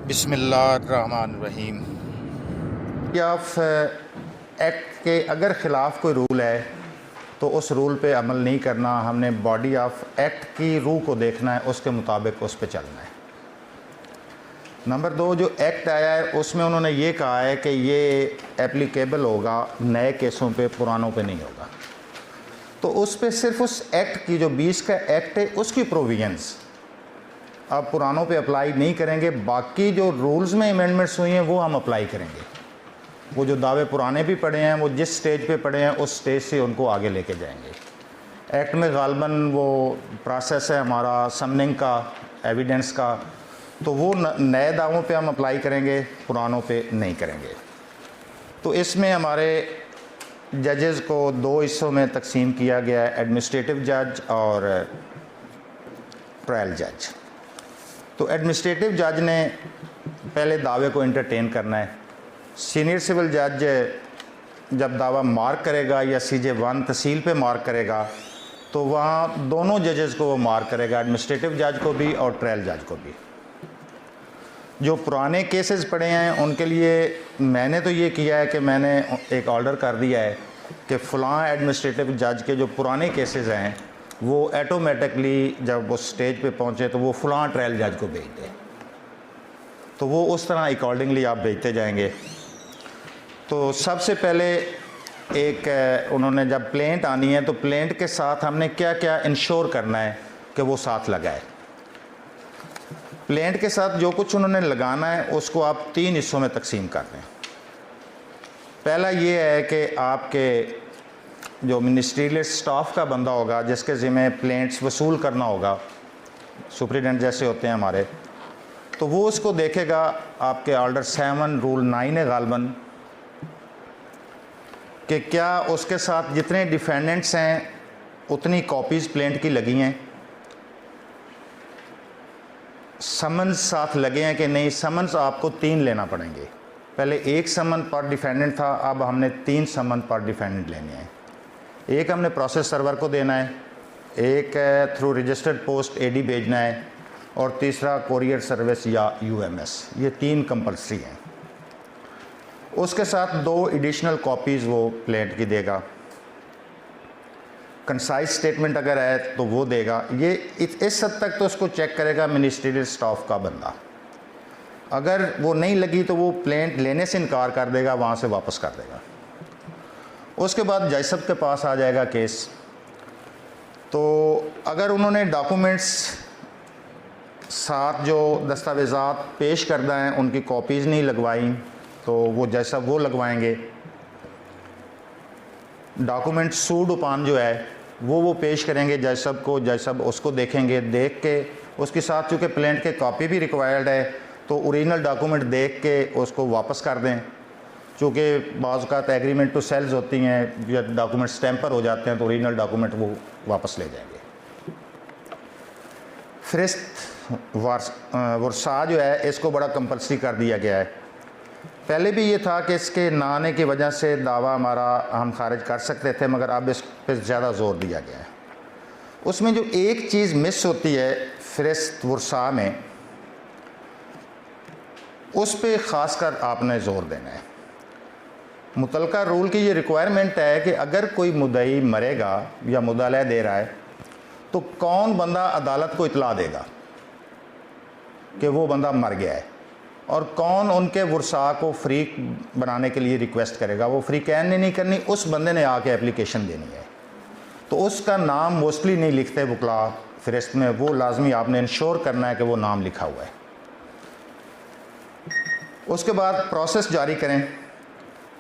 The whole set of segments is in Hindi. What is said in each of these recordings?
बिस्मिल्लाहिर्रहमानिर्रहीम। ऑफ एक्ट के अगर ख़िलाफ़ कोई रूल है तो उस रूल पे अमल नहीं करना, हमने बॉडी ऑफ एक्ट की रूह को देखना है, उसके मुताबिक उस पे चलना है। नंबर 2, जो एक्ट आया है उसमें उन्होंने ये कहा है कि ये एप्लीकेबल होगा नए केसों पे, पुरानों पे नहीं होगा। तो उस पे सिर्फ उस एक्ट की जो 20 का एक्ट है उसकी प्रोविजंस अब पुरानों पे अप्लाई नहीं करेंगे, बाकी जो रूल्स में अमेंडमेंट्स हुई हैं वो हम अप्लाई करेंगे। वो जो दावे पुराने भी पड़े हैं वो जिस स्टेज पे पड़े हैं उस स्टेज से उनको आगे लेके जाएंगे। एक्ट में गालबन वो प्रोसेस है हमारा समनिंग का, एविडेंस का, तो वो नए दावों पे हम अप्लाई करेंगे, पुरानों पे नहीं करेंगे। तो इसमें हमारे जजेस को 2 हिस्सों में तकसीम किया गया है, एडमिनिस्ट्रेटिव जज और ट्रायल जज। तो एडमिनिस्ट्रेटिव जज ने पहले दावे को एंटरटेन करना है। सीनियर सिविल जज जब दावा मार्क करेगा या CJ1 तहसील पे मार्क करेगा तो वहाँ दोनों जजेस को वो मार्क करेगा, एडमिनिस्ट्रेटिव जज को भी और ट्रायल जज को भी। जो पुराने केसेस पड़े हैं उनके लिए मैंने तो ये किया है कि मैंने एक ऑर्डर कर दिया है कि फ़लाँ एडमिनिस्ट्रेटिव जज के जो पुराने केसेस हैं वो ऑटोमेटिकली जब उस स्टेज पे पहुँचे तो वो फ़लाँ ट्रायल जज को भेज दें। तो वो उस तरह अकॉर्डिंगली आप भेजते जाएंगे। तो सबसे पहले एक उन्होंने जब प्लेंट आनी है तो प्लेंट के साथ हमने क्या क्या इंश्योर करना है कि वो साथ लगाए। प्लेंट के साथ जो कुछ उन्होंने लगाना है उसको आप 3 हिस्सों में तकसीम कर दें। पहला ये है कि आपके जो मिनिस्ट्रियल स्टाफ का बंदा होगा जिसके ज़िम्मे प्लेंट्स वसूल करना होगा, सुप्रिटेंडेंट जैसे होते हैं हमारे, तो वो उसको देखेगा। आपके ऑर्डर 7 रूल 9 है गालबन कि क्या उसके साथ जितने डिफेंडेंट्स हैं उतनी कॉपीज़ प्लेंट की लगी हैं, समन्स साथ लगे हैं कि नहीं। समन्स आपको 3 लेना पड़ेंगे। पहले 1 समन पर डिफेंडेंट था, अब हमने 3 समन पर डिफेंडेंट लेने हैं। एक हमने प्रोसेस सर्वर को देना है, एक थ्रू रजिस्टर्ड पोस्ट AD भेजना है और तीसरा कोरियर सर्विस या UMS। ये 3 कंपल्सरी हैं। उसके साथ 2 एडिशनल कॉपीज़ वो प्लेंट की देगा। कंसाइज स्टेटमेंट अगर है तो वो देगा। ये इस हद तक तो उसको चेक करेगा मिनिस्ट्रियल स्टाफ का बंदा। अगर वो नहीं लगी तो वो प्लेंट लेने से इनकार कर देगा, वहाँ से वापस कर देगा। उसके बाद जज साहब के पास आ जाएगा केस। तो अगर उन्होंने डॉक्यूमेंट्स साथ जो दस्तावेज़ात पेश करना है उनकी कॉपीज़ नहीं लगवाई तो वो जज साहब वो लगवाएंगे। डॉक्यूमेंट सूड उपान जो है वो पेश करेंगे जज साहब को, जज साहब उसको देखेंगे। देख के उसके साथ चूँकि प्लेंट के कॉपी भी रिक्वायर्ड है तो ओरिजिनल डॉक्यूमेंट देख के उसको वापस कर दें। चूँकि बाज़ औक़ात एग्रीमेंट टू सेल्स होती हैं, या डॉक्यूमेंट स्टैम्पर हो जाते हैं तो ओरिजिनल डॉक्यूमेंट वो वापस ले जाएंगे। फ़रिस्त वर्सा जो है इसको बड़ा कंपल्सरी कर दिया गया है। पहले भी ये था कि इसके ना आने की वजह से दावा हमारा हम खारिज कर सकते थे, मगर अब इस पर ज़्यादा ज़ोर दिया गया है। उसमें जो एक चीज़ मिस होती है फ़रिस्त वर्सा में, उस पर ख़ास कर आपने ज़ोर देना है। मुतलका रूल की ये रिक्वायरमेंट है कि अगर कोई मुद्दई मरेगा या मुद्दा दे रहा है तो कौन बंदा अदालत को इतला देगा कि वो बंदा मर गया है, और कौन उनके वर्सा को फ्री बनाने के लिए रिक्वेस्ट करेगा। वो फ्री कैन नहीं करनी, उस बंदे ने आके एप्लीकेशन देनी है। तो उसका नाम मोस्टली नहीं लिखते वकला फ़रिस्त में, वो लाजमी आपने इंश्योर करना है कि वो नाम लिखा हुआ है। उसके बाद प्रोसेस जारी करें।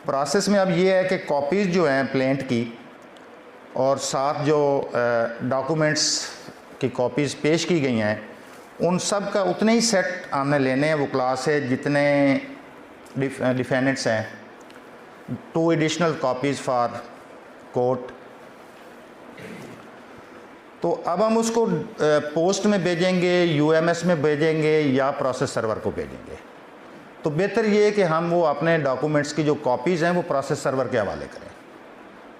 प्रोसेस में अब ये है कि कॉपीज़ जो हैं प्लेंट की और साथ जो डॉक्यूमेंट्स की कॉपीज़ पेश की गई हैं उन सब का उतने ही सेट हमने लेने हैं वकला से जितने डिफेंडेंट्स हैं। 2 एडिशनल कॉपीज़ फॉर कोर्ट। तो अब हम उसको पोस्ट में भेजेंगे, UMS में भेजेंगे या प्रोसेस सर्वर को भेजेंगे। तो बेहतर ये है कि हम वो अपने डॉक्यूमेंट्स की जो कॉपीज़ हैं वो प्रोसेस सर्वर के हवाले करें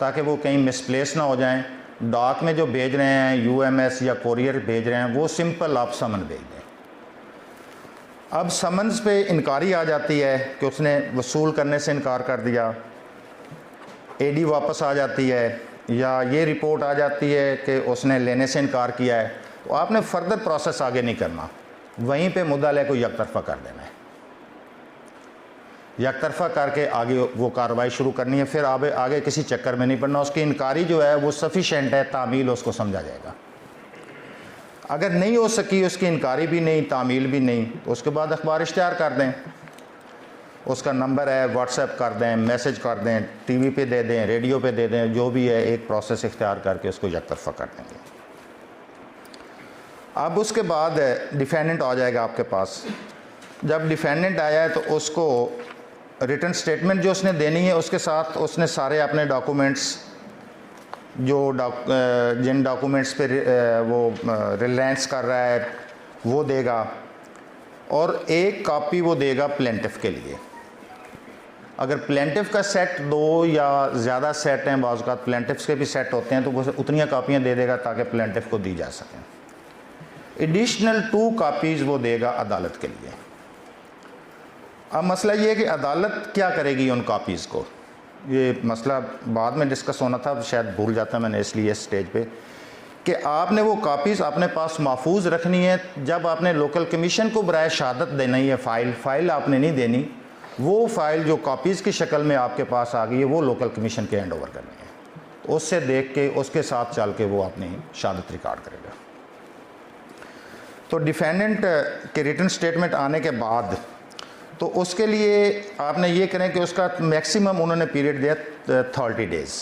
ताकि वो कहीं मिसप्लेस ना हो जाएं। डाक में जो भेज रहे हैं, UMS या कोरियर भेज रहे हैं, वो सिंपल आप समन भेज दें। अब समन्स पे इनकारी आ जाती है कि उसने वसूल करने से इनकार कर दिया, एडी वापस आ जाती है, या ये रिपोर्ट आ जाती है कि उसने लेने से इनकार किया है, तो आपने फर्दर प्रोसेस आगे नहीं करना, वहीं पे मुद्दाले को यकतरफ़ा कर देना है। यकतरफ़ा करके आगे वो कार्रवाई शुरू करनी है। फिर आगे किसी चक्कर में नहीं पड़ना। उसकी इनकारी जो है वो सफिशेंट है, तामील उसको समझा जाएगा। अगर नहीं हो सकी, उसकी इनकारी भी नहीं, तामील भी नहीं, तो उसके बाद अखबार इश्तिहार कर दें। उसका नंबर है, व्हाट्सएप कर दें, मैसेज कर दें, टीवी पे दे दें, रेडियो पे दे दें, जो भी है एक प्रोसेस इख्तियार करके उसको यकतरफ़ा कर देंगे। अब उसके बाद डिफेंडेंट आ जाएगा आपके पास। जब डिफेंडेंट आया है तो उसको रिटन स्टेटमेंट जो उसने देनी है, उसके साथ उसने सारे अपने डॉक्यूमेंट्स जिन डॉक्यूमेंट्स पे वो रिलायंस कर रहा है वो देगा, और एक कॉपी वो देगा प्लेंटिफ के लिए। अगर प्लेंटिफ का सेट 2 या ज़्यादा सेट हैं, बाज़ औक़ात प्लेंटिफ्स के भी सेट होते हैं, तो वो उतनी कापियाँ दे देगा ताकि प्लेंटिफ को दी जा सकें। एडिशनल 2 कापीज़ वो देगा अदालत के लिए। अब मसला ये है कि अदालत क्या करेगी उन कापीज़ को। ये मसला बाद में डिस्कस होना था, शायद भूल जाता मैंने इसलिए इस स्टेज पे, कि आपने वो कापीज़ अपने पास महफूज रखनी है। जब आपने लोकल कमीशन को बराए शहादत देना ही है, फ़ाइल आपने नहीं देनी। वो फ़ाइल जो कापीज़ की शक्ल में आपके पास आ गई है, वो लोकल कमीशन के हैंड ओवर करनी है। तो उससे देख के उसके साथ चल के वो अपनी शहादत रिकॉर्ड करेगा। तो डिफेंडेंट के रिटन स्टेटमेंट आने के बाद तो उसके लिए आपने ये करें कि उसका मैक्सिमम उन्होंने पीरियड दिया 30 डेज़।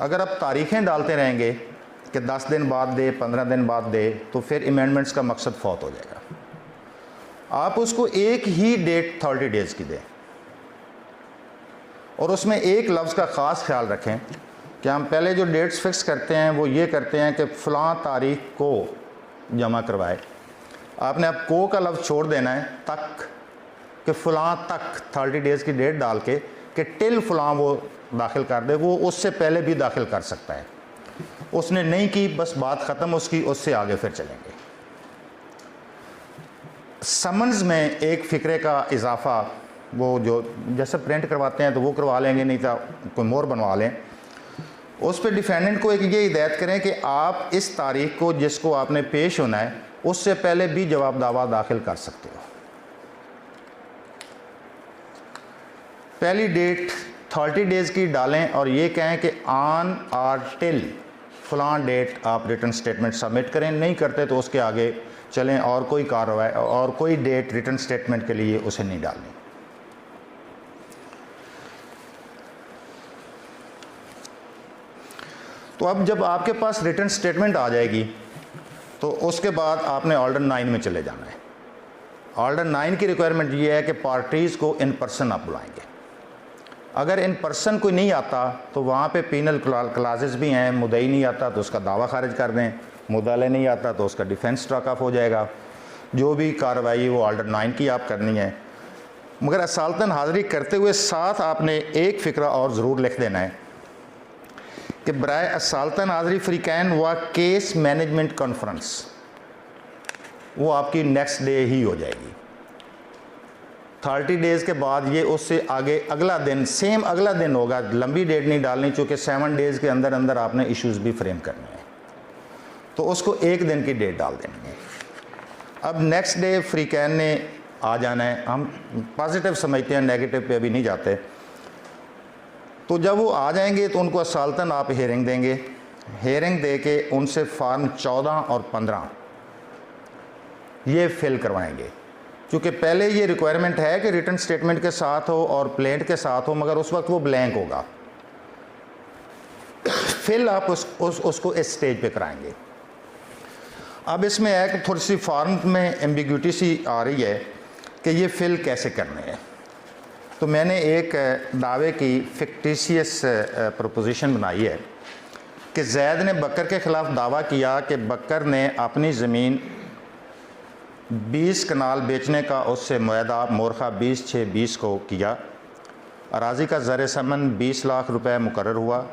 अगर आप तारीखें डालते रहेंगे कि 10 दिन बाद दे, 15 दिन बाद दे, तो फिर अमेंडमेंट्स का मकसद फौत हो जाएगा। आप उसको एक ही डेट 30 डेज़ की दें, और उसमें एक लफ्ज़ का ख़ास ख्याल रखें कि हम पहले जो डेट्स फिक्स करते हैं वो ये करते हैं कि फ़लाँ तारीख को जमा करवाए। आपने अब को का लफ्ज़ छोड़ देना है, तक, कि फ़लाँ तक 30 डेज़ की डेट डाल के कि टिल फ़लाँ वो दाखिल कर दे। वो उससे पहले भी दाखिल कर सकता है। उसने नहीं की, बस बात ख़त्म उसकी, उससे आगे फिर चलेंगे। समन्स में एक फ़िक्रे का इजाफ़ा, वो जो जैसे प्रिंट करवाते हैं तो वो करवा लेंगे, नहीं तो कोई मोर बनवा लें। उस पर डिफेंडेंट को एक ये हिदायत करें कि आप इस तारीख को जिसको आपने पेश होना है उससे पहले भी जवाब दावा दाखिल कर सकते हो। पहली डेट 30 डेज़ की डालें और ये कहें कि ऑन और टिल फ़लाँ डेट आप रिटन स्टेटमेंट सबमिट करें। नहीं करते तो उसके आगे चलें और कोई कार्रवाई और कोई डेट रिटन स्टेटमेंट के लिए उसे नहीं डालनी। तो अब जब आपके पास रिटन स्टेटमेंट आ जाएगी तो उसके बाद आपने ऑर्डर 9 में चले जाना है। ऑर्डर 9 की रिक्वायरमेंट ये है कि पार्टीज़ को इन पर्सन आप बुलाएंगे। अगर इन पर्सन कोई नहीं आता तो वहाँ पे पीनल क्लासेस भी हैं। मुद्दई नहीं आता तो उसका दावा खारिज कर दें, मुद्दाले नहीं आता तो उसका डिफेंस स्ट्रक ऑफ हो जाएगा। जो भी कार्रवाई वो ऑर्डर 9 की आप करनी है। मगर असालतन हाज़िरी करते हुए साथ आपने एक फ़िक्रा और ज़रूर लिख देना है कि बराए असालतन हाज़िरी फ़रीक़ैन व केस मैनेजमेंट कॉन्फ्रेंस वो आपकी नेक्स्ट डे ही हो जाएगी। 30 डेज़ के बाद ये उससे आगे अगला दिन सेम अगला दिन होगा। लंबी डेट नहीं डालनी, चूँकि 7 डेज़ के अंदर अंदर आपने इश्यूज़ भी फ्रेम करने हैं, तो उसको एक दिन की डेट डाल देनी है। अब नेक्स्ट डे फ़रीक़ैन ने आ जाना है। हम पॉजिटिव समझते हैं, नेगेटिव पे अभी नहीं जाते। तो जब वो आ जाएंगे तो उनको असालतन आप हेयरिंग देंगे। हेयरिंग दे के उनसे फार्म 14 और 15 ये फिल करवाएंगे। क्योंकि पहले ये रिक्वायरमेंट है कि रिटन स्टेटमेंट के साथ हो और प्लेंट के साथ हो, मगर उस वक्त वो ब्लैंक होगा। फिल आप उसको इस स्टेज पे कराएंगे। अब इसमें है कि थोड़ी सी फॉर्म में एम्बिग्यूटी सी आ रही है कि ये फिल कैसे करने हैं। तो मैंने एक दावे की फिक्टिशियस प्रोपोजिशन बनाई है कि ज़ैद ने बकर के ख़िलाफ़ दावा किया कि बकर ने अपनी ज़मीन 20 कनाल बेचने का उससे मुआहदा मोरखा 20/6/20 को किया। अराज़ी का ज़र समन 20 लाख रुपए मुकर्रर हुआ,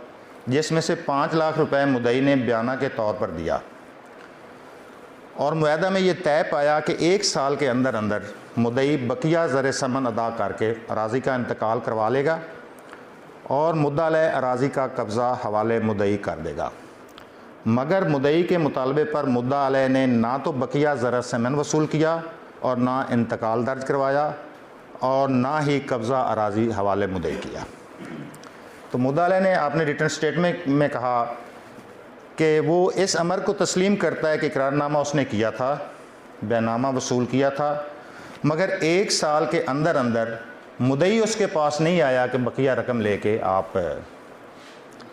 जिसमें से 5 लाख रुपए मुद्दई ने बयाना के तौर पर दिया और मुआहदा में ये तय पाया कि 1 साल के अंदर अंदर मुद्दई बकिया ज़र समन अदा करके अराज़ी का इंतकाल करवा लेगा और मुद्दा अराज़ी का कब्ज़ा हवाले मुद्दई कर देगा। मगर मुद्दई के मुतालबे पर मुद्दा अलैह ने ना तो बकिया ज़र समन वसूल किया और ना इंतकाल दर्ज करवाया और ना ही कब्ज़ा अराज़ी हवाले मुद्दई किया। तो मुद्दा अलैह ने आपने रिटर्न स्टेटमेंट में कहा कि वो इस अमर को तस्लीम करता है कि इकरारनामा उसने किया था, बयानामा वसूल किया था, मगर 1 साल के अंदर अंदर मुद्दई उसके पास नहीं आया कि बकिया रकम लेके आप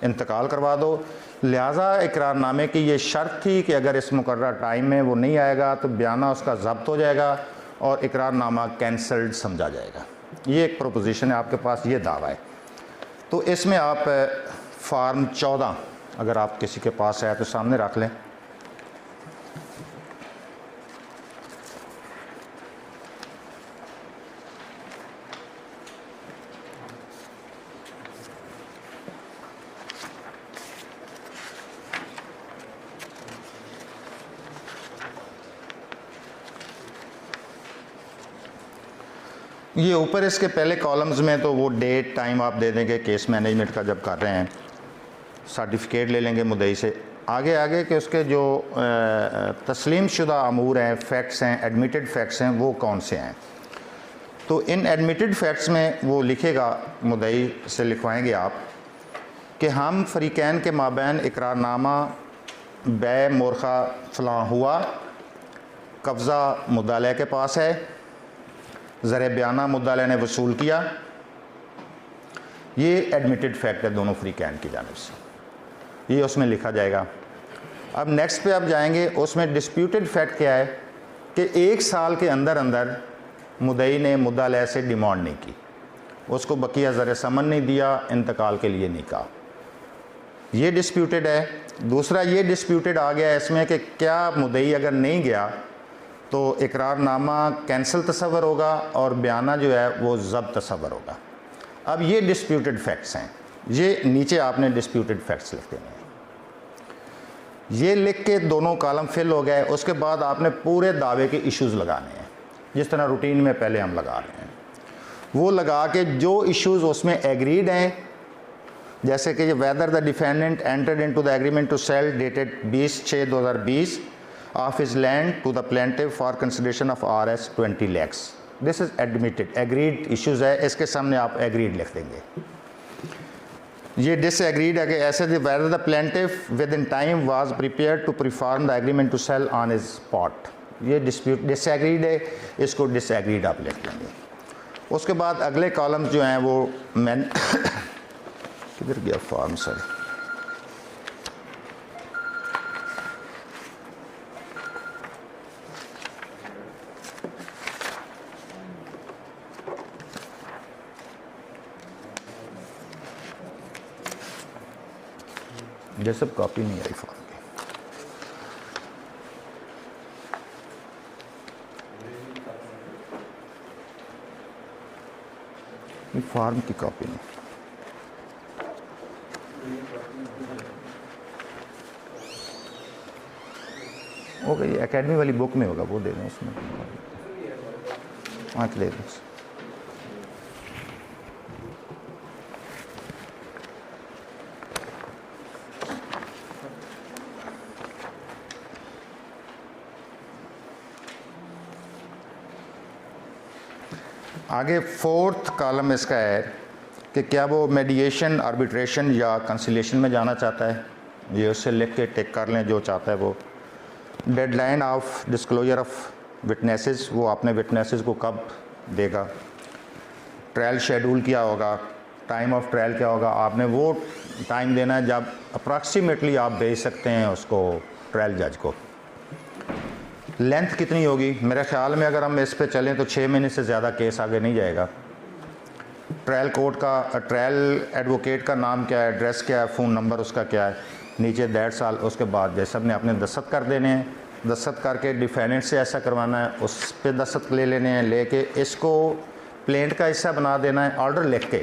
इंतकाल करवा दो। लिहाजा इकरारनामे की ये शर्त थी कि अगर इस मुकर्रर टाइम में वो नहीं आएगा तो बयाना उसका ज़ब्त हो जाएगा और इकरारनामा कैंसल्ड समझा जाएगा। ये एक प्रोपोजिशन है, आपके पास ये दावा है। तो इसमें आप फार्म 14 अगर आप किसी के पास है तो सामने रख लें। ये ऊपर इसके पहले कॉलम्स में तो वो डेट टाइम आप दे देंगे केस मैनेजमेंट का जब कर रहे हैं, सर्टिफिकेट ले लेंगे मुद्दई से। आगे आगे कि उसके जो तस्लीम शुदा अमूर हैं, फैक्ट्स हैं, एडमिटेड फैक्ट्स हैं, वो कौन से हैं। तो इन एडमिटेड फैक्ट्स में वो लिखेगा, मुद्दई से लिखवाएंगे आप कि हम फ़रीक़ैन के माबैन इकरारनामा बै मोरखा फ़लाँ हुआ, कब्ज़ा मुद्दा अलैह के पास है, ज़र बयाना मुद्दा अलैह ने वसूल किया। ये एडमिटेड फैक्ट है दोनों फ़रीक़ैन की जानिब से, ये उसमें लिखा जाएगा। अब नेक्स्ट पे आप जाएंगे, उसमें डिस्प्यूटेड फैक्ट क्या है कि 1 साल के अंदर अंदर मुद्दई ने मुद्दा अलैह से डिमांड नहीं की, उसको बकिया ज़र समन नहीं दिया, इंतकाल के लिए नहीं कहा, ये डिस्प्यूटेड है। दूसरा ये डिस्प्यूटेड आ गया इसमें कि क्या मुद्दई अगर नहीं गया तो इकरारनामा कैंसिल तस्वर होगा और बयाना जो है वो ज़ब्त तस्वर होगा। अब ये डिस्प्यूटेड फैक्ट्स हैं, ये नीचे आपने डिस्प्यूटेड फैक्ट्स लिख देने हैं। ये लिख के दोनों कॉलम फिल हो गए। उसके बाद आपने पूरे दावे के इश्यूज़ लगाने हैं, जिस तरह रूटीन में पहले हम लगा रहे हैं, वो लगा के जो इश्यूज़ उसमें एग्रीड हैं, जैसे कि whether the defendant entered into the agreement to sell dated 20/6/2020 of his land to the plaintiff for consideration of Rs 20 lakhs. This is admitted, agreed issues है, इसके सामने आप agreed लिख देंगे। ये disagreed है कि ऐसे whether the plaintiff within time was prepared to perform the agreement to sell on his spot, ये dispute disagreed है, इसको disagreed आप लिख देंगे। उसके बाद अगले कॉलम्स जो हैं वो मैंने किधर गया फॉर्म सर, ये सब कॉपी नहीं आई फॉर्म की, फॉर्म की कॉपी नहीं। होगा ये एकेडमी वाली बुक में होगा, वो दे दें उसमें, वहाँ ले दें। आगे 4th कॉलम इसका है कि क्या वो मेडिएशन, आर्बिट्रेशन या कंसिलेशन में जाना चाहता है, ये उससे लिख के टिक कर लें जो चाहता है वो। Deadline of disclosure of witnesses, वो आपने विटनेसेस को कब देगा, ट्रायल शेड्यूल क्या होगा, टाइम ऑफ ट्रायल क्या होगा, आपने वो टाइम देना है जब अप्रॉक्सीमेटली आप भेज सकते हैं उसको ट्रायल जज को। लेंथ कितनी होगी, मेरे ख़्याल में अगर हम इस पे चलें तो 6 महीने से ज़्यादा केस आगे नहीं जाएगा। ट्रायल कोर्ट का, ट्रायल एडवोकेट का नाम क्या है, एड्रेस क्या है, फ़ोन नंबर उसका क्या है, नीचे 1.5 साल। उसके बाद जैसे अपने आपने दस्तखत कर देने हैं, दस्तखत करके डिफेंडेंट से ऐसा करवाना है, उस पर दस्तखत ले लेने हैं, लेके इसको प्लेंट का हिस्सा बना देना है, ऑर्डर लिख के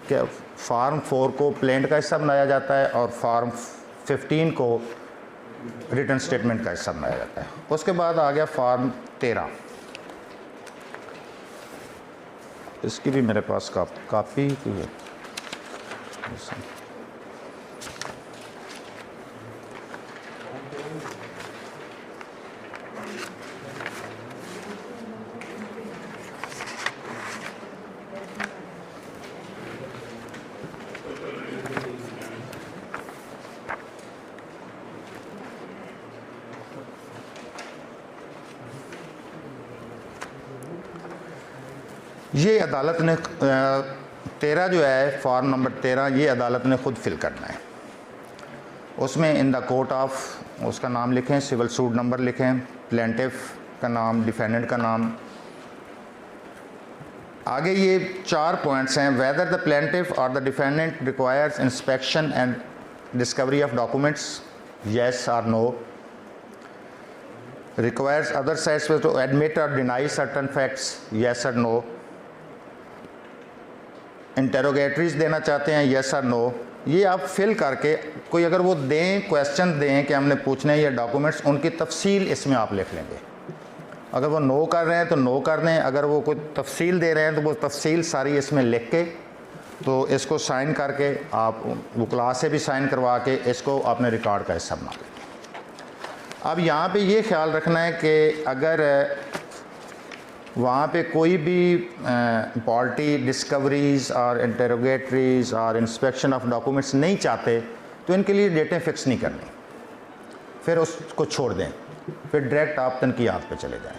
कि फार्म 4 को प्लेंट का हिस्सा बनाया जाता है और फार्म 15 को रिटर्न स्टेटमेंट का हिस्सा बनाया जाता है। उसके बाद आ गया फॉर्म 13। इसकी भी मेरे पास कापी है। ये अदालत ने 13 जो है, फॉर्म नंबर 13, ये अदालत ने ख़ुद फिल करना है। उसमें इन द कोर्ट ऑफ उसका नाम लिखें, सिविल सूट नंबर लिखें, प्लेंटिफ का नाम, डिफेंडेंट का नाम। आगे ये 4 पॉइंट्स हैं। वेदर द प्लेंटिफ और the defendant requires inspection and discovery of documents, yes और no. Requires other sides to admit और डिनाई सर्टन फैक्ट्स, येस और नो। इंटेरोगेटरीज देना चाहते हैं, येस और नो। ये आप फिल करके कोई अगर वो दें, क्वेश्चन दें कि हमने पूछने हैं ये डॉक्यूमेंट्स, उनकी तफसील इसमें आप लिख लेंगे। अगर वो नो कर रहे हैं तो नो कर दें, अगर वो कोई तफसील दे रहे हैं तो वो तफसील सारी इसमें लिख के तो इसको साइन करके आप वकला से भी साइन करवा के इसको अपने रिकॉर्ड का हिस्सा बना लेंगे। अब यहाँ पे ये ख्याल रखना है कि अगर वहाँ पे कोई भी पार्टी डिस्कवरीज़ और इंटेरोगेटरीज़ और इंस्पेक्शन ऑफ डॉक्यूमेंट्स नहीं चाहते तो इनके लिए डेटें फ़िक्स नहीं करनी, फिर उसको छोड़ दें, फिर डायरेक्ट आप तनकीयात पे चले जाएं।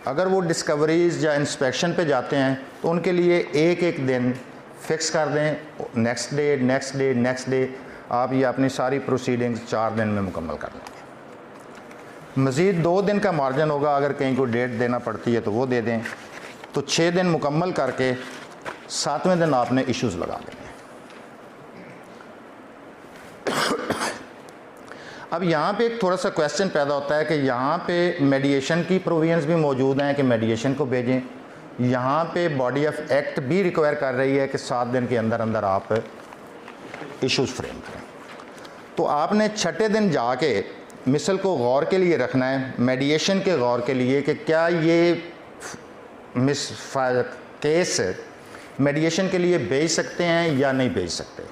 अगर वो डिस्कवरीज़ या इंस्पेक्शन पे जाते हैं तो उनके लिए एक एक दिन फ़िक्स कर दें, next day next day next day. आप ये अपनी सारी प्रोसीडिंग्स 4 दिन में मुकम्मल कर लेंगे। मज़ीद 2 दिन का मार्जिन होगा, अगर कहीं को डेट देना पड़ती है तो वो दे दें। तो 6 दिन मुकम्मल करके 7वें दिन आपने इश्यूज़ लगा देने। अब यहाँ पे एक थोड़ा सा क्वेश्चन पैदा होता है कि यहाँ पे मेडिएशन की प्रोविजंस भी मौजूद हैं कि मेडिएशन को भेजें। यहाँ पे बॉडी ऑफ एक्ट भी रिक्वायर कर रही है कि 7 दिन के अंदर अंदर आप इश्यूज़ फ्रेम करें। तो आपने 6ठे दिन जाके मिसल को गौर के लिए रखना है, मेडिएशन के गौर के लिए, कि क्या ये केस मेडिएशन के लिए भेज सकते हैं या नहीं भेज सकते।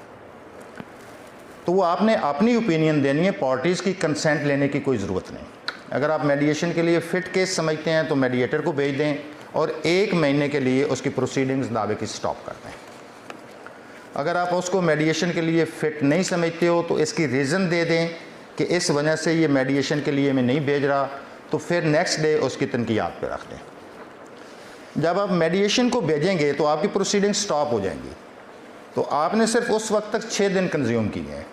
तो वो आपने अपनी ओपिनियन देनी है, पार्टीज़ की कंसेंट लेने की कोई ज़रूरत नहीं। अगर आप मेडिएशन के लिए फ़िट केस समझते हैं तो मेडिएटर को भेज दें और 1 महीने के लिए उसकी प्रोसीडिंग्स दावे की स्टॉप कर दें। अगर आप उसको मेडिएशन के लिए फ़िट नहीं समझते हो तो इसकी रीज़न दे दें कि इस वजह से ये मेडिएशन के लिए मैं नहीं भेज रहा, तो फिर नेक्स्ट डे उसकी तनकीयात पे रख दें। जब आप मेडिएशन को भेजेंगे तो आपकी प्रोसीडिंग स्टॉप हो जाएंगी, तो आपने सिर्फ उस वक्त तक 6 दिन कंज्यूम किए हैं।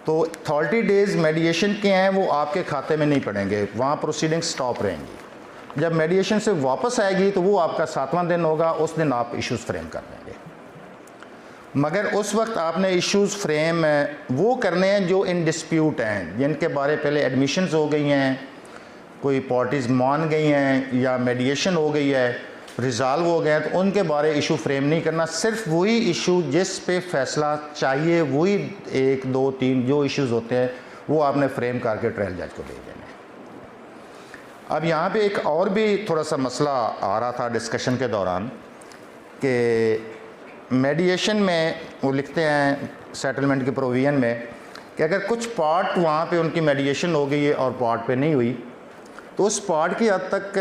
तो 30 डेज़ मेडिएशन के हैं वो आपके खाते में नहीं पड़ेंगे, वहाँ प्रोसीडिंग स्टॉप रहेंगी। जब मेडिएशन से वापस आएगी तो वो आपका 7वां दिन होगा, उस दिन आप इश्यूज़ फ्रेम कर देंगे। मगर उस वक्त आपने इश्यूज़ फ्रेम वो करने हैं जो इन डिस्प्यूट हैं, जिनके बारे पहले एडमिशन्स हो गई हैं, कोई पार्टीज़ मान गई हैं या मेडिएशन हो गई है, रिज़ॉल्व हो गए हैं, तो उनके बारे इशू फ्रेम नहीं करना। सिर्फ वही इशू जिस पे फैसला चाहिए, वही 1 2 3 जो इश्यूज़ होते हैं वो आपने फ्रेम करके ट्रायल जज को भेज देने। अब यहाँ पे एक और भी थोड़ा सा मसला आ रहा था डिस्कशन के दौरान कि मेडिएशन में वो लिखते हैं सेटलमेंट के प्रोविज़न में कि अगर कुछ पार्ट वहाँ पे उनकी मेडिएशन हो गई है और पार्ट पे नहीं हुई तो उस पार्ट की हद तक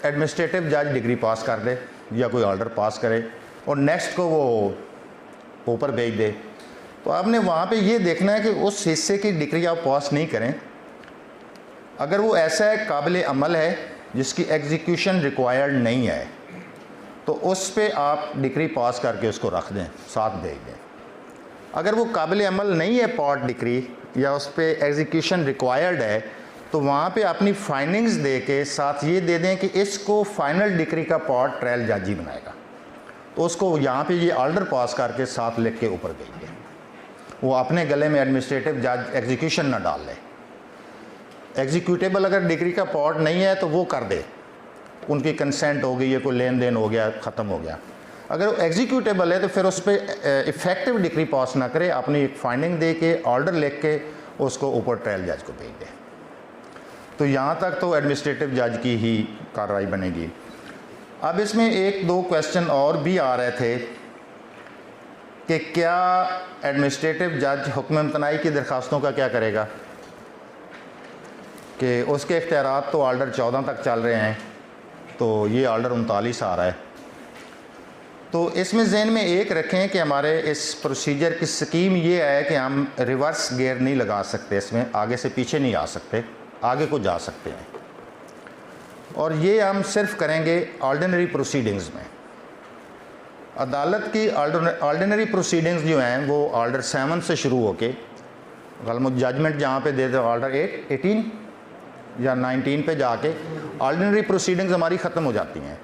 एडमिनिस्ट्रेटिव जज डिग्री पास कर दे या कोई ऑर्डर पास करे और नेक्स्ट को वो ऊपर भेज दे। तो आपने वहाँ पे ये देखना है कि उस हिस्से की डिग्री आप पास नहीं करें। अगर वो ऐसा है काबिल अमल है जिसकी एग्जीक्यूशन रिक्वायर्ड नहीं है तो उस पे आप डिग्री पास करके उसको रख दें, साथ भेज दें। अगर वो काबिल अमल नहीं है पार्ट डिग्री या उस पे एग्जीक्यूशन रिक्वायर्ड है तो वहाँ पे अपनी फाइंडिंग्स दे के साथ ये दे दें कि इसको फाइनल डिग्री का पार्ट ट्रायल जज ही बनाएगा, तो उसको यहाँ पे ये ऑर्डर पास करके साथ लिख के ऊपर भेज दें। वो अपने गले में एडमिनिस्ट्रेटिव जज एग्जीक्यूशन ना डाल ले। एग्जीक्यूटेबल अगर डिग्री का पार्ट नहीं है तो वो कर दे, उनकी कंसेंट हो गई है, कोई लेन देन हो गया, ख़त्म हो गया। अगर वो एग्जीक्यूटेबल है तो फिर उस पर इफ़ेक्टिव डिग्री पास ना करे, अपनी एक फाइंडिंग दे के ऑर्डर लिख के उसको ऊपर ट्रायल जज को भेज दें। तो यहाँ तक तो एडमिनिस्ट्रेटिव जज की ही कार्रवाई बनेगी। अब इसमें एक दो क्वेश्चन और भी आ रहे थे कि क्या एडमिनिस्ट्रेटिव जज हुक्म इम्तनाई की दरख्वास्तों का क्या करेगा, कि उसके इख्तियारात तो ऑर्डर 14 तक चल रहे हैं, तो ये ऑर्डर 39 आ रहा है। तो इसमें जहन में एक रखें कि हमारे इस प्रोसीजर की स्कीम ये है कि हम रिवर्स गियर नहीं लगा सकते, इसमें आगे से पीछे नहीं आ सकते, आगे को जा सकते हैं, और ये हम सिर्फ करेंगे ऑर्डिनरी प्रोसीडिंग्स में। अदालत की ऑर्डिनरी प्रोसीडिंग्स जो हैं वो ऑर्डर 7 से शुरू होके जजमेंट जहाँ पे देते ऑर्डर 18 या 19 पे जाके ऑर्डिनरी प्रोसीडिंग्स हमारी ख़त्म हो जाती हैं।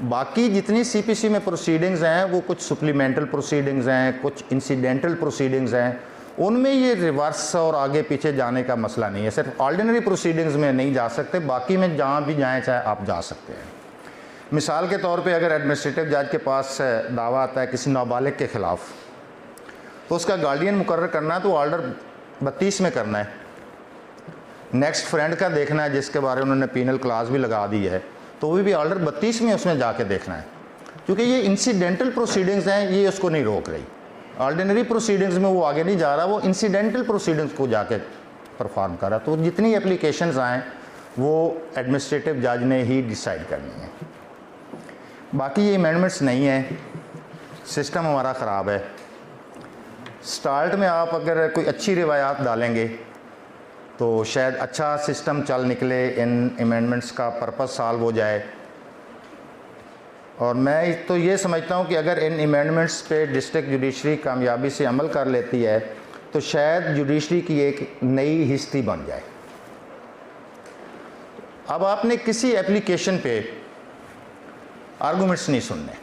बाकी जितनी सीपीसी में प्रोसीडिंग्स हैं वो कुछ सप्लीमेंटल प्रोसीडिंग्स हैं, कुछ इंसिडेंटल प्रोसीडिंग्स हैं, उनमें ये रिवर्स और आगे पीछे जाने का मसला नहीं है। सिर्फ ऑर्डिनरी प्रोसीडिंग्स में नहीं जा सकते, बाकी में जहाँ भी जाएँ चाहे आप जा सकते हैं। मिसाल के तौर पे अगर एडमिनिस्ट्रेटिव जज के पास दावा आता है किसी नाबालिग के ख़िलाफ़, तो उसका गार्डियन मुकर्रर करना है तो ऑर्डर 32 में करना है। नेक्स्ट फ्रेंड का देखना है जिसके बारे में उन्होंने पीनल क्लास भी लगा दी है, तो वो भी ऑर्डर 32 में उसमें जाके देखना है, क्योंकि ये इंसिडेंटल प्रोसीडिंग्स हैं, ये उसको नहीं रोक रही। ऑर्डिनरी प्रोसीडिंग्स में वो आगे नहीं जा रहा, वो इंसिडेंटल प्रोसीडिंग्स को जाके परफॉर्म कर रहा। तो जितनी एप्लीकेशंस आएँ वो एडमिनिस्ट्रेटिव जज ने ही डिसाइड करनी है। बाकी ये अमेंडमेंट्स नहीं है, सिस्टम हमारा ख़राब है। स्टार्ट में आप अगर कोई अच्छी रिवायात डालेंगे तो शायद अच्छा सिस्टम चल निकले, इन अमेंडमेंट्स का पर्पस सॉल्व हो जाए। और मैं तो ये समझता हूँ कि अगर इन अमेंडमेंट्स पे डिस्ट्रिक्ट जुडिशरी कामयाबी से अमल कर लेती है तो शायद जुडिशरी की एक नई हिस्ट्री बन जाए। अब आपने किसी एप्लीकेशन पे आर्गूमेंट्स नहीं सुनने,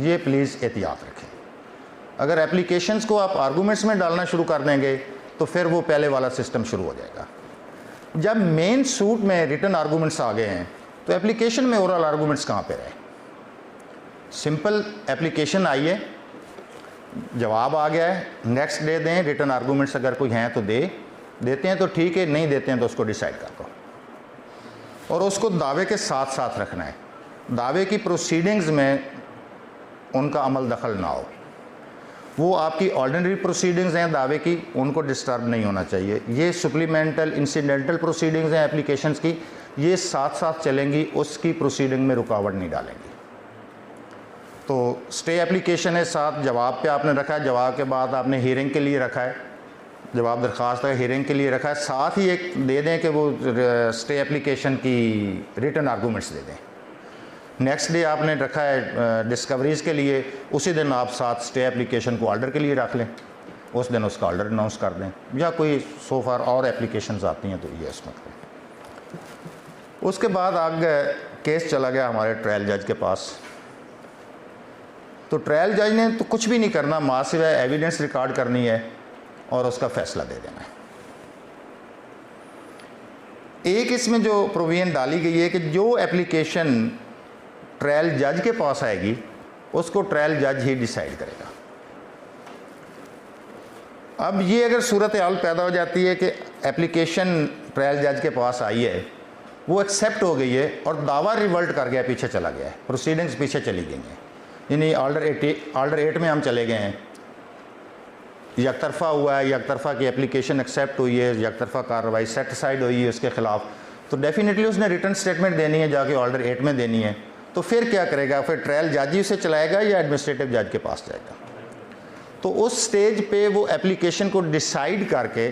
ये प्लीज़ एहतियात रखें। अगर एप्लीकेशंस को आप आर्गूमेंट्स में डालना शुरू कर देंगे तो फिर वो पहले वाला सिस्टम शुरू हो जाएगा। जब मेन सूट में रिटन आर्गूमेंट्स आ गए हैं तो एप्लीकेशन में ओरल आर्गूमेंट्स कहाँ पे रहे। सिंपल एप्लीकेशन आई है, जवाब आ गया है, नेक्स्ट डे दें। रिटन आर्गूमेंट्स अगर कोई हैं तो देते हैं तो ठीक है, नहीं देते हैं तो उसको डिसाइड कर दो। और उसको दावे के साथ साथ रखना है, दावे की प्रोसीडिंग्स में उनका अमल दखल ना हो। वो आपकी ऑर्डिनरी प्रोसीडिंग्स हैं दावे की, उनको डिस्टर्ब नहीं होना चाहिए। ये सप्लीमेंटल इंसिडेंटल प्रोसीडिंग्स हैं एप्लीकेशंस की, ये साथ साथ चलेंगी, उसकी प्रोसीडिंग में रुकावट नहीं डालेंगी। तो स्टे एप्लीकेशन है, साथ जवाब पे आपने रखा है, जवाब के बाद आपने हियरिंग के लिए रखा है, जवाब दरख्वास्त है हियरिंग के लिए रखा है, साथ ही एक दे दें कि वो स्टे एप्लीकेशन की रिटन आर्गूमेंट्स दे दें। नेक्स्ट डे आपने रखा है डिस्कवरीज़ के लिए, उसी दिन आप साथ स्टे एप्लीकेशन को ऑर्डर के लिए रख लें, उस दिन उसका ऑर्डर अनाउंस कर दें। या कोई सो फार और एप्लीकेशंस आती हैं तो ये इसमें करें। उसके बाद आगे केस चला गया हमारे ट्रायल जज के पास। तो ट्रायल जज ने तो कुछ भी नहीं करना, माँ सिवाय एविडेंस रिकॉर्ड करनी है और उसका फ़ैसला दे देना है। एक इसमें जो प्रोविजन डाली गई है कि जो एप्लीकेशन ट्रायल जज के पास आएगी उसको ट्रायल जज ही डिसाइड करेगा। अब ये अगर सूरत हाल पैदा हो जाती है कि एप्लीकेशन ट्रायल जज के पास आई है, वो एक्सेप्ट हो गई है और दावा रिवर्ट कर गया, पीछे चला गया है, प्रोसीडिंग्स पीछे चली गई हैं, यानी ऑर्डर 8 में हम चले गए हैं, यकतरफ़ा हुआ है, यकतरफ़ा की एप्लीकेशन एक्सेप्ट हुई है, यकतरफ़ा कार्रवाई सेटिस्फाइड हुई है उसके ख़िलाफ़, तो डेफिनेटली उसने रिटर्न स्टेटमेंट देनी है, जाके ऑर्डर 8 में देनी है। तो फिर क्या करेगा, फिर ट्रायल जज ही उसे चलाएगा या एडमिनिस्ट्रेटिव जज के पास जाएगा। तो उस स्टेज पे वो एप्लीकेशन को डिसाइड करके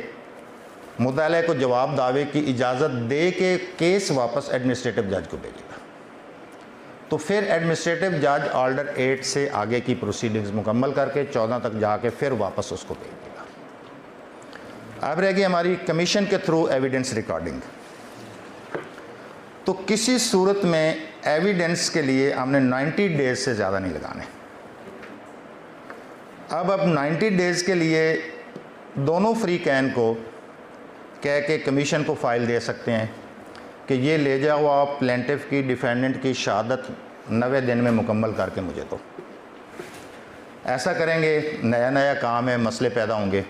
मुद्दाले को जवाब दावे की इजाज़त दे के केस वापस एडमिनिस्ट्रेटिव जज को भेजेगा। तो फिर एडमिनिस्ट्रेटिव जज ऑर्डर 8 से आगे की प्रोसीडिंग्स मुकम्मल करके 14 तक जाके फिर वापस उसको भेज देगा। अब रहेगी हमारी कमीशन के थ्रू एविडेंस रिकॉर्डिंग। तो किसी सूरत में एविडेंस के लिए हमने 90 डेज से ज़्यादा नहीं लगाने। अब 90 डेज़ के लिए दोनों फ्री कैन को कह के कमीशन को फ़ाइल दे सकते हैं कि ये ले जाओ आप प्लेंटिफ की डिफेंडेंट की शहादत 90 दिन में मुकम्मल करके मुझे दो। ऐसा करेंगे, नया नया काम है, मसले पैदा होंगे।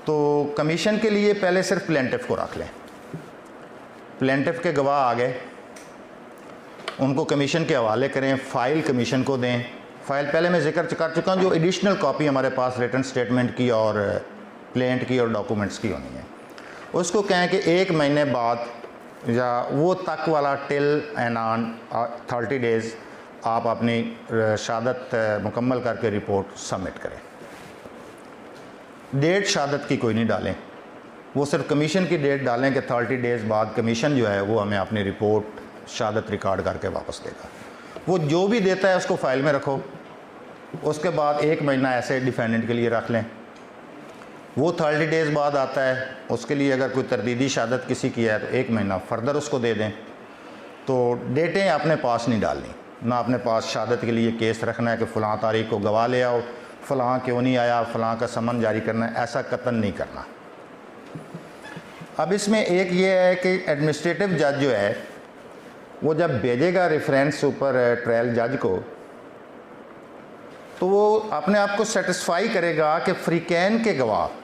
तो कमीशन के लिए पहले सिर्फ प्लेंटिफ को रख लें। प्लेंटिफ के गवाह आ गए, उनको कमीशन के हवाले करें, फ़ाइल कमीशन को दें। फ़ाइल पहले मैं जिक्र कर चुका हूँ, जो एडिशनल कॉपी हमारे पास रिटन स्टेटमेंट की और प्लेंट की और डॉक्यूमेंट्स की होनी है, उसको कहें कि 1 महीने बाद या वो तक वाला टिल एंड ऑन 30 डेज़ आप अपनी शहादत मुकम्मल करके रिपोर्ट सबमिट करें। डेट शहादत की कोई नहीं डालें, वो सिर्फ कमीशन की डेट डालें कि 30 डेज़ बाद कमीशन जो है वो हमें अपनी रिपोर्ट शहादत रिकॉर्ड करके वापस देगा। वो जो भी देता है उसको फ़ाइल में रखो, उसके बाद 1 महीना ऐसे डिफेंडेंट के लिए रख लें। वो 30 डेज़ बाद आता है, उसके लिए अगर कोई तरदीदी शहादत किसी की है तो 1 महीना फर्दर उसको दे दें। तो डेटें अपने पास नहीं डालनी, ना अपने पास शहादत के लिए केस रखना है कि फ़लाँ तारीख को गवाह ले आओ, फ़लाँ क्यों नहीं आया, फ़लाँ का समन जारी करना है, ऐसा कतन नहीं करना। अब इसमें एक ये है कि एडमिनिस्ट्रेटिव जज जो है वो जब भेजेगा रेफरेंस ऊपर ट्रायल जज को, तो वो अपने आप को सेटिस्फाई करेगा कि फ्रीकैन के गवाह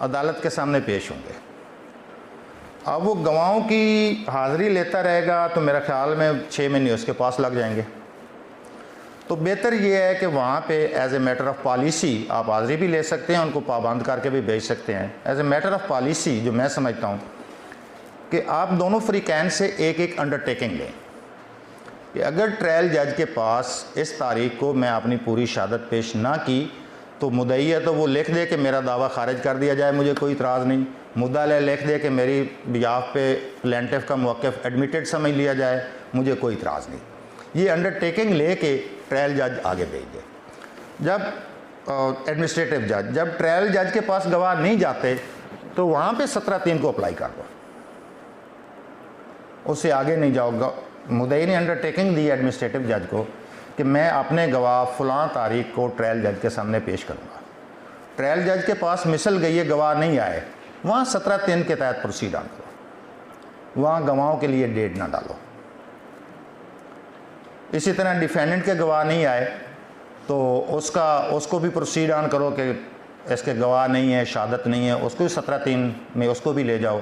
अदालत के सामने पेश होंगे। अब वो गवाहों की हाज़िरी लेता रहेगा तो मेरा ख़्याल में 6 महीने उसके पास लग जाएंगे। तो बेहतर ये है कि वहाँ पे as a matter of policy आप हाज़िरी भी ले सकते हैं, उनको पाबंद करके भी भेज सकते हैं। As a matter of policy जो मैं समझता हूँ कि आप दोनों फ्रीकैन से एक अंडरटेकिंग लें कि अगर ट्रायल जज के पास इस तारीख को मैं अपनी पूरी शहादत पेश ना की तो मुद्दई है तो वो लिख दे कि मेरा दावा खारिज कर दिया जाए, मुझे कोई इतराज़ नहीं। मुद्दा लिख दे कि मेरी बियाफ पे प्लेंटिफ का मौक़िफ़ एडमिटेड समझ लिया जाए, मुझे कोई इतराज़ नहीं। ये अंडरटेकिंग ले के ट्रायल जज आगे भेज दे। जब एडमिनिस्ट्रेटिव जज जब ट्रायल जज के पास गवाह नहीं जाते तो वहाँ पे 17(3) को अप्लाई कर दो, उससे आगे नहीं जाओगा। मुद्दई ने अंडरटेकिंग दी एडमिनिस्ट्रेटिव जज को कि मैं अपने गवाह फ़लाँ तारीख को ट्रायल जज के सामने पेश करूँगा। ट्रायल जज के पास मिसल गई है, गवाह नहीं आए, वहाँ 17(3) के तहत प्रोसीड ऑन करो, वहाँ गवाहों के लिए डेट ना डालो। इसी तरह डिफेंडेंट के गवाह नहीं आए तो उसको भी प्रोसीड ऑन करो कि इसके गवाह नहीं है, शहादत नहीं है, उसको भी 17(3) में उसको भी ले जाओ।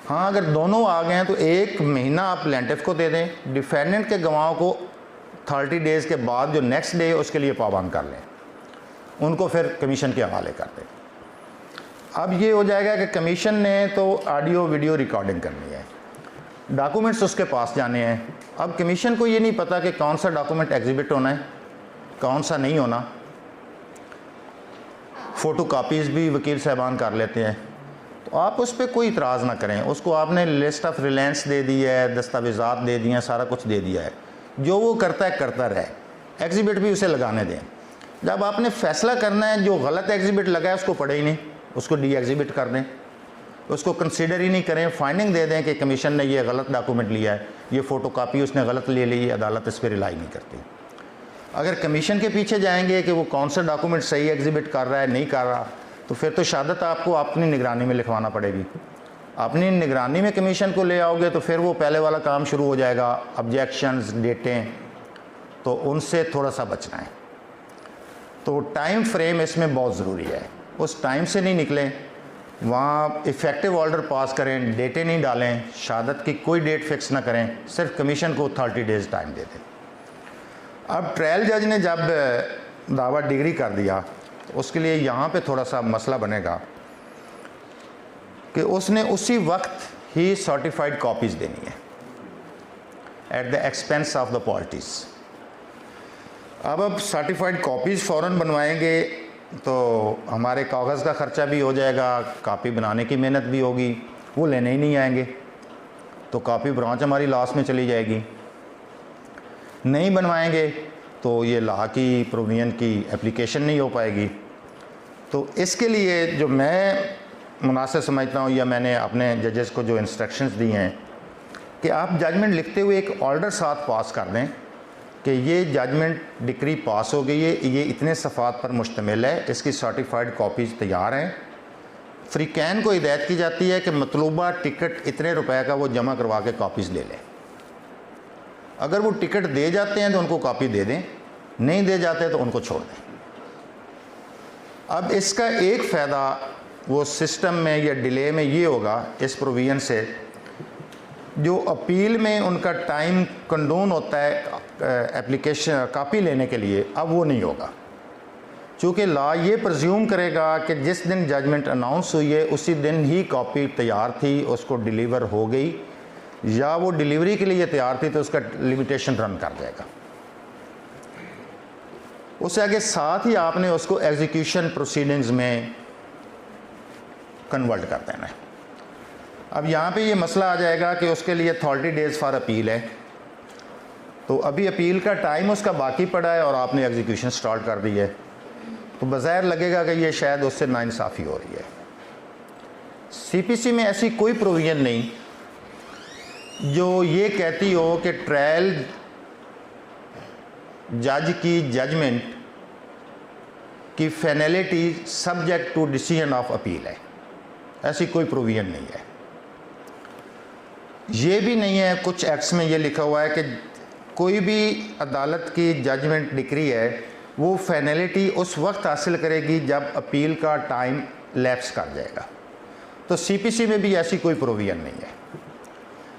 हाँ, अगर दोनों आ गए हैं तो 1 महीना आप प्लेंटिफ को दे दें, डिफेंडेंट के गवाहों को 30 डेज़ के बाद जो नेक्स्ट डे उसके लिए पाबंद कर लें, उनको फिर कमीशन के हवाले कर दें। अब ये हो जाएगा कि कमीशन ने तो ऑडियो वीडियो रिकॉर्डिंग करनी है, डॉक्यूमेंट्स उसके पास जाने हैं। अब कमीशन को ये नहीं पता कि कौन सा डॉक्यूमेंट एग्जिबिट होना है, कौन सा नहीं होना। फ़ोटो कापीज़ भी वकील साहबान कर लेते हैं, तो आप उस पर कोई इतराज़ ना करें। उसको आपने लिस्ट ऑफ रिलायंस दे दी है, दस्तावेज़ात दे दिए हैं, सारा कुछ दे दिया है, जो वो करता है करता रहे, एग्जिबिट भी उसे लगाने दें। जब आपने फ़ैसला करना है जो गलत एग्जिबिट लगा है उसको पढ़े ही नहीं, उसको डी एग्जिबिट कर दें, उसको कंसीडर ही नहीं करें, फाइंडिंग दे दें कि कमीशन ने ये गलत डॉक्यूमेंट लिया है, ये फ़ोटो कापी उसने गलत ले ली, अदालत इस पर रिलाई नहीं करती। अगर कमीशन के पीछे जाएंगे कि वो कौन सा डॉक्यूमेंट सही एग्जिबिट कर रहा है नहीं कर रहा, तो फिर तो शहादत आपको अपनी निगरानी में लिखवाना पड़ेगी। अपनी निगरानी में कमीशन को ले आओगे तो फिर वो पहले वाला काम शुरू हो जाएगा, ऑब्जेक्शंस, डेटें, तो उनसे थोड़ा सा बचना है। तो टाइम फ्रेम इसमें बहुत ज़रूरी है, उस टाइम से नहीं निकलें। वहाँ इफ़ेक्टिव ऑर्डर पास करें, डेटें नहीं डालें, शहादत की कोई डेट फिक्स ना करें, सिर्फ कमीशन को 30 डेज़ टाइम दे दें। अब ट्रायल जज ने जब दावा डिग्री कर दिया तो उसके लिए यहाँ पे थोड़ा सा मसला बनेगा कि उसने उसी वक्त ही सर्टिफाइड कॉपीज़ देनी है at the expense of the parties. अब सर्टिफाइड कॉपीज़ फ़ौरन बनवाएंगे तो हमारे कागज़ का ख़र्चा भी हो जाएगा, कापी बनाने की मेहनत भी होगी, वो लेने ही नहीं आएंगे, तो कापी ब्रांच हमारी लॉस में चली जाएगी। नहीं बनवाएंगे तो ये लॉ की प्रोविजन की एप्लीकेशन नहीं हो पाएगी। तो इसके लिए जो मैं मुनासिब समझता हूँ, या मैंने अपने जजेस को जो इंस्ट्रक्शंस दी हैं कि आप जजमेंट लिखते हुए एक ऑर्डर साथ पास कर दें कि ये जजमेंट डिक्री पास हो गई है, ये इतने सफ़ात पर मुश्तमिल है, इसकी सर्टिफाइड कॉपीज़ तैयार हैं। फ्रीकैन को हिदायत की जाती है कि मतलूबा टिकट इतने रुपए का वो जमा करवा के कॉपीज़ ले लें। अगर वो टिकट दे जाते हैं तो उनको कॉपी दे दें, नहीं दे जाते तो उनको छोड़ दें। अब इसका एक फ़ायदा वो सिस्टम में या डिले में ये होगा इस प्रोविज़न से, जो अपील में उनका टाइम कंडून होता है एप्लीकेशन कॉपी लेने के लिए, अब वो नहीं होगा। चूँकि लॉ ये प्रज्यूम करेगा कि जिस दिन जजमेंट अनाउंस हुई है उसी दिन ही कॉपी तैयार थी, उसको डिलीवर हो गई, या वो डिलीवरी के लिए तैयार थी तो उसका लिमिटेशन रन कर जाएगा। उससे आगे साथ ही आपने उसको एग्जीक्यूशन प्रोसीडिंग्स में कन्वर्ट कर देना है। अब यहाँ पे ये मसला आ जाएगा कि उसके लिए 30 डेज़ फॉर अपील है, तो अभी अपील का टाइम उसका बाकी पड़ा है और आपने एग्जीक्यूशन स्टार्ट कर दी है, तो बज़ाहिर लगेगा कि ये शायद उससे नाइंसाफ़ी हो रही है। सीपीसी में ऐसी कोई प्रोविज़न नहीं जो ये कहती हो कि ट्रायल जज की जजमेंट की finality subject to decision of appeal है, ऐसी कोई प्रोविज़न नहीं है। ये भी नहीं है, कुछ एक्ट्स में ये लिखा हुआ है कि कोई भी अदालत की जजमेंट डिक्री है वो फाइनलिटी उस वक्त हासिल करेगी जब अपील का टाइम लैप्स कर जाएगा। तो सीपीसी में भी ऐसी कोई प्रोविज़न नहीं है।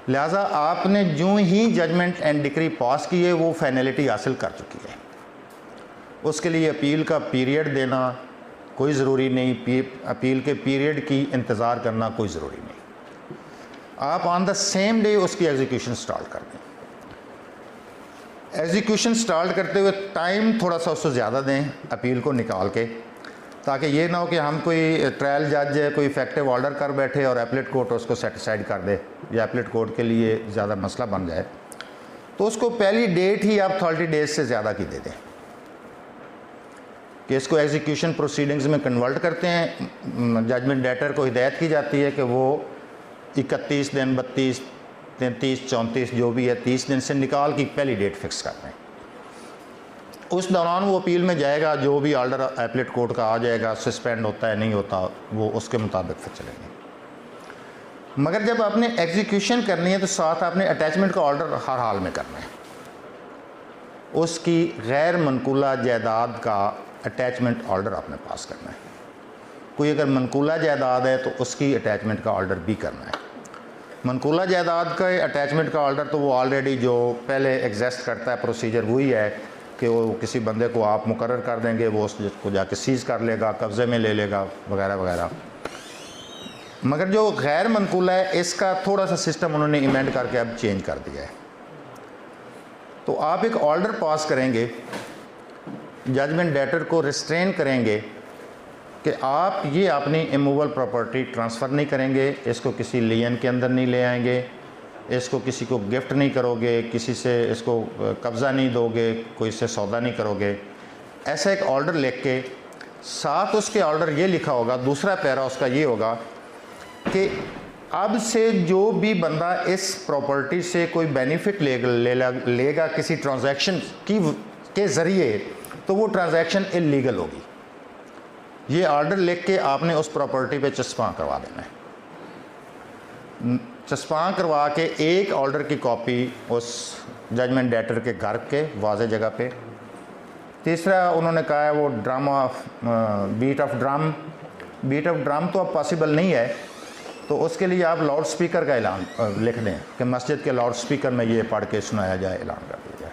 लिहाजा आपने जो ही जजमेंट एंड डिक्री पास की है वो फाइनलिटी हासिल कर चुकी है, उसके लिए अपील का पीरियड देना कोई ज़रूरी नहीं, अपील के पीरियड की इंतज़ार करना कोई ज़रूरी नहीं। आप ऑन द सेम डे उसकी एग्जीक्यूशन स्टार्ट कर दें। एग्जीक्यूशन स्टार्ट करते हुए टाइम थोड़ा सा उससे ज़्यादा दें अपील को निकाल के, ताकि ये ना हो कि हम कोई ट्रायल जज है कोई इफेक्टिव ऑर्डर कर बैठे और एपलेट कोर्ट उसको सेटिसाइड कर दे या एपलेट कोर्ट के लिए ज़्यादा मसला बन जाए। तो उसको पहली डेट ही आप 30 डेज़ से ज़्यादा की दे दें कि इसको एग्जीक्यूशन प्रोसीडिंग्स में कन्वर्ट करते हैं। जजमेंट डेटर को हिदायत की जाती है कि वो 31 दिन, 32, 33, 34 जो भी है 30 दिन से निकाल की पहली डेट फिक्स कर दें। उस दौरान वो अपील में जाएगा, जो भी ऑर्डर एपलेट कोर्ट का आ जाएगा, सस्पेंड होता है नहीं होता, वो उसके मुताबिक फिर चलेंगे। मगर जब आपने एग्जीक्यूशन करनी है तो साथ आपने अटैचमेंट का ऑर्डर हर हाल में करना है। उसकी गैर मनकूला जायदाद का अटैचमेंट ऑर्डर आपने पास करना है। कोई अगर मनकूला जायदाद है तो उसकी अटैचमेंट का ऑर्डर भी करना है। मनकूला जायदाद का अटैचमेंट का ऑर्डर तो वो ऑलरेडी जो पहले एग्जिस्ट करता है प्रोसीजर वही है कि वो किसी बंदे को आप मुकर्रर कर देंगे, वो उसको जाके सीज़ कर लेगा, कब्ज़े में ले लेगा वगैरह वगैरह। मगर जो गैर मनकूला है इसका थोड़ा सा सिस्टम उन्होंने इमेंड करके अब चेंज कर दिया है। तो आप एक ऑर्डर पास करेंगे, जजमेंट डेटर को रिस्ट्रेन करेंगे कि आप ये अपनी इमूवेबल प्रॉपर्टी ट्रांसफ़र नहीं करेंगे, इसको किसी लियन के अंदर नहीं ले आएंगे, इसको किसी को गिफ्ट नहीं करोगे, किसी से इसको कब्ज़ा नहीं दोगे, कोई इससे सौदा नहीं करोगे। ऐसा एक ऑर्डर लिख के साथ उसके ऑर्डर ये लिखा होगा, दूसरा पैरा उसका ये होगा कि अब से जो भी बंदा इस प्रॉपर्टी से कोई बेनिफिट लेगा किसी ट्रांजैक्शन के ज़रिए, तो वो ट्रांजैक्शन इल्लीगल होगी। ये ऑर्डर लिख के आपने उस प्रॉपर्टी पे चस्पा करवा देना है। चस्पा करवा के एक ऑर्डर की कॉपी उस जजमेंट डेटर के घर के वाज़े जगह पे। तीसरा उन्होंने कहा है वो ड्रामा बीट ऑफ ड्रम तो अब पॉसिबल नहीं है, तो उसके लिए आप लाउड स्पीकर का ऐलान लिख दें कि मस्जिद के लाउड स्पीकर में ये पढ़ के सुनाया जाए, ऐलान कर दिया जाए।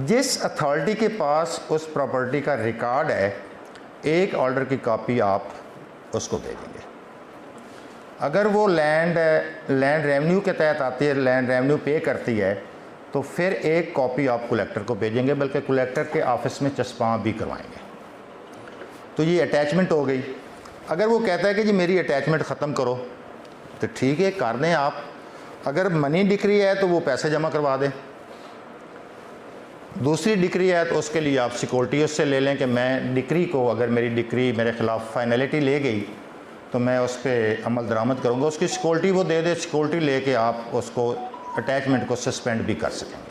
जिस अथॉरिटी के पास उस प्रॉपर्टी का रिकॉर्ड है, एक ऑर्डर की कॉपी आप उसको भेजेंगे। अगर वो लैंड रेवेन्यू के तहत आती है, लैंड रेवेन्यू पे करती है, तो फिर एक कॉपी आप कलेक्टर को भेजेंगे, बल्कि कलेक्टर के ऑफिस में चस्पा भी करवाएंगे। तो ये अटैचमेंट हो गई। अगर वो कहता है कि जी मेरी अटैचमेंट ख़त्म करो, तो ठीक है कर दें आप। अगर मनी डिक्री है तो वो पैसे जमा करवा दें। दूसरी डिक्री है तो उसके लिए आप सिक्योरिटी उससे ले लें कि मैं डिक्री को, अगर मेरी डिक्री मेरे ख़िलाफ़ फाइनलिटी ले गई तो मैं उस पर अमल दरामद करूँगा। उसकी सिक्योरिटी वो दे दे, सिक्योरिटी लेके आप उसको अटैचमेंट को सस्पेंड भी कर सकेंगे।